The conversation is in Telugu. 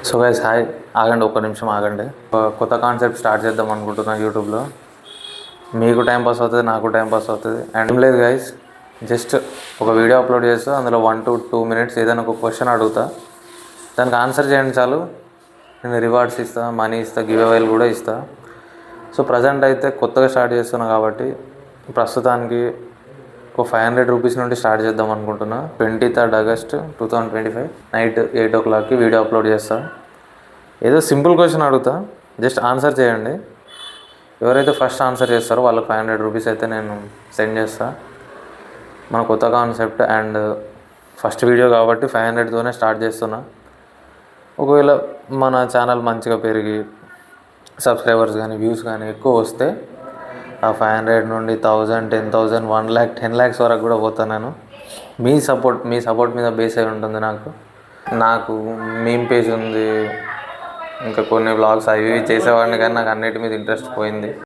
సో గైస్ హాయ్, ఆగండి ఒక్క నిమిషం ఆగండి. కొత్త కాన్సెప్ట్ స్టార్ట్ చేద్దాం అనుకుంటున్నా యూట్యూబ్లో. మీకు టైం పాస్ అవుతుంది, నాకు టైం పాస్ అవుతుంది. అండ్ ఏం లేదు గైస్, జస్ట్ ఒక వీడియో అప్లోడ్ చేస్తా, అందులో 1 to 2 minutes ఏదైనా ఒక క్వశ్చన్ అడుగుతా, దానికి ఆన్సర్ చేయండి చాలు. నేను రివార్డ్స్ ఇస్తా, మనీ ఇస్తా, గివ్ అవేలు కూడా ఇస్తా. సో ప్రజెంట్ అయితే కొత్తగా స్టార్ట్ చేస్తున్నా కాబట్టి ప్రస్తుతానికి ఒక 500 రూపీస్ నుండి స్టార్ట్ చేద్దాం అనుకుంటున్నా. 23rd August 2025 నైట్ 8 o'clockకి వీడియో అప్లోడ్ చేస్తా. ఏదో సింపుల్ క్వశ్చన్ అడుగుతా, జస్ట్ ఆన్సర్ చేయండి. ఎవరైతే ఫస్ట్ ఆన్సర్ చేస్తారో వాళ్ళకి 500 రూపీస్ అయితే నేను సెండ్ చేస్తా. మన కొత్త కాన్సెప్ట్ అండ్ ఫస్ట్ వీడియో కాబట్టి 500తోనే స్టార్ట్ చేస్తున్నా. ఒకవేళ మన ఛానల్ మంచిగా పెరిగి సబ్స్క్రైబర్స్ కానీ వ్యూస్ కానీ ఎక్కువ వస్తే ఆ 500 నుండి 1000, 10,000, 1 lakh, 10 lakhs వరకు కూడా పోతాను నేను. మీ సపోర్ట్ మీద బేస్ అయి ఉంటుంది. నాకు మీమ్ పేజ్ ఉంది, ఇంకా కొన్ని వ్లాగ్స్ అవి చేసేవాడిని, కానీ నాకు అన్నిటి మీద ఇంట్రెస్ట్ పోయింది.